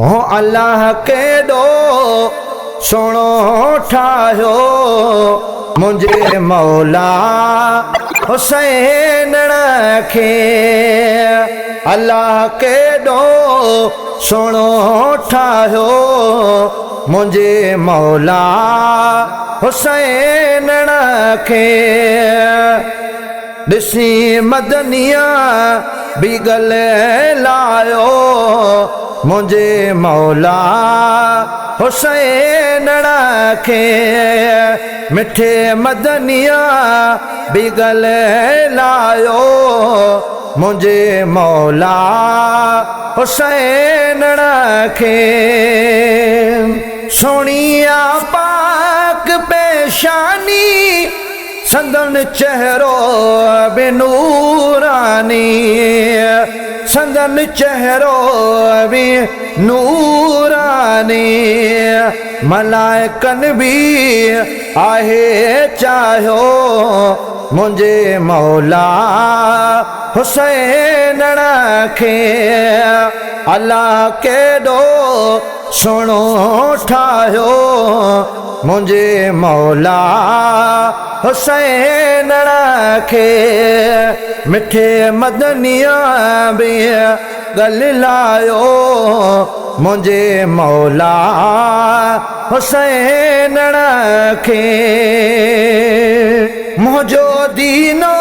हो अल्लाह केॾो सोणो ठाहियो मुंहिंजे मौला हुसैन खे। अल्लाह केॾो सोणो ठाहियो मुंहिंजे मौला हुसैन खे। ॾिसी मदनिया बि गले लायो मुंहिंजे मौला हुसैन खे। मिठे मदनिया बि गले लायो मुंहिंजे मौला हुसैन खे। सोणिया पाक पेशानी संदन चेहरो बि नूरानी, संदन चेहरो बि नूरानी। मलाइकन बि आहे चाहियो मुंहिंजे मौला हुसैन खे। अल्लाह केॾो सोणो ठाहियो मुंहिंजे मौला हुसैन खे। मिठे मदनिया बि गले लायो मुंहिंजे मौला हुसैन खे। मुंहिंजो दीनो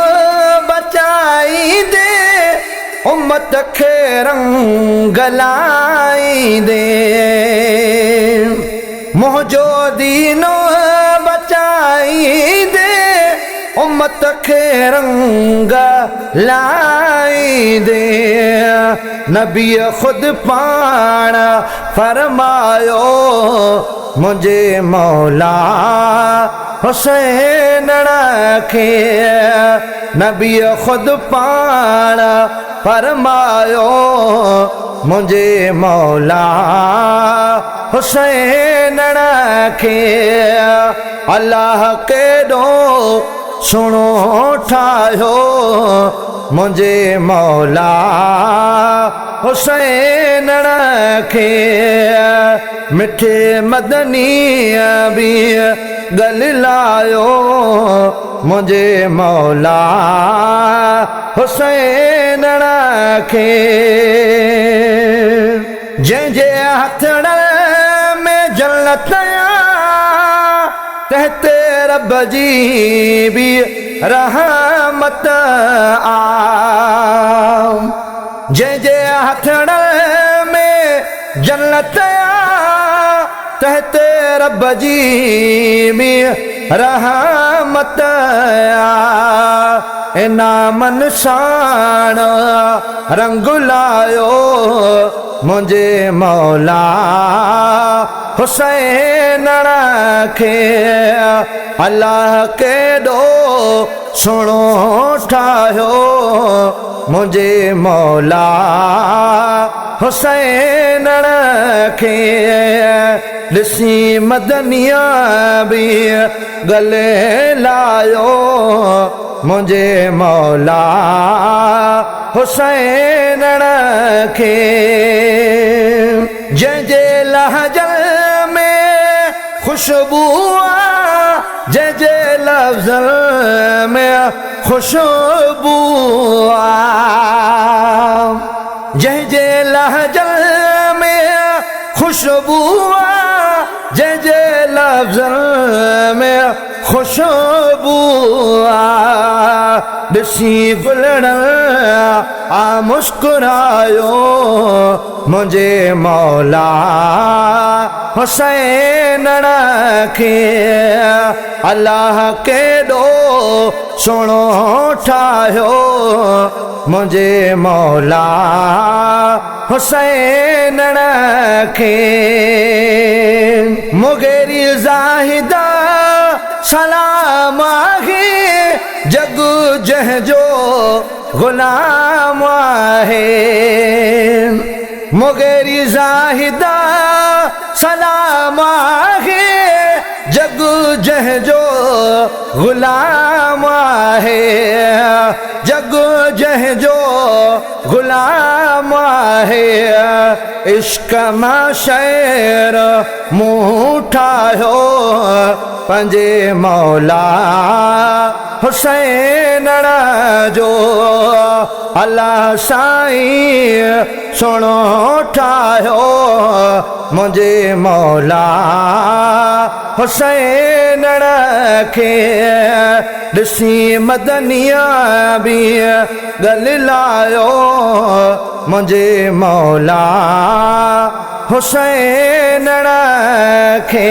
बचाईंदे उम्मत खे रंग लाईंदे। मुंहिंजो दीनो बचाईंदे उम्मत खे रंग लाईंदे। नबीअ ख़ुदि पाण फरमायो मुंहिंजे मौला हुसैन खे। नबीअ ख़ुदि पाण फरमायो मुंहिंजे मौला हुसैन खे। अल्लाह केॾो सोणो ठाहियो मुंहिंजे मौला हुसैन खे। मिठे मदनिया बि गले लायो मुंहिंजे मौला हुसैन खे। जंहिंजे हथड़ में जन्नत तहते रब जी बि रहमत आ। जंहिंजे हथड़ में जन्नत तहते रब जी बि रहमत आ। इनामन साण रंग लायो मुंहिंजे मौला हुसैन खे। अल्लाह केॾो सोणो ठाहियो मुंहिंजे मौला हुसैन खे। ॾिसी मदनिया बि गले लायो मुंहिंजे मौला हुसैन खे। जंहिंजे लहजल में खुशबू आ, जंहिंजे लफ्ज़ल में खुशबू आ। जंहिंजे लहजल में खुशबू आ, जंहिंजे लफ्ज़ल में खुशबू आ। ॾिसी गुलड़ आ मुस्कुरायो मुंहिंजे मौला हुसैन खे। अल्लाह केॾो सोणो ठाहियो मुंहिंजे मौला हुसैन खे। मुगेरी ज़ाहिदा सलाम आहे जग जंहिंजो ग़ुलाम आहे। मुगेरी ज़ाहिदा सलाम आहे जग जंहिंजो ग़ुलाम आहे जग जंहिंजो ग़ुलाम आहे इश्क मां शहर मूं ठाहियो पंहिंजे मौला हुसैन जो अल्लाह साईं सुहिणो ठाहियो मुंहिंजे मौला हुसैन खे ॾिसी मदनिया बि ॻाल्हायो मुंहिंजे मौला हुसैन खे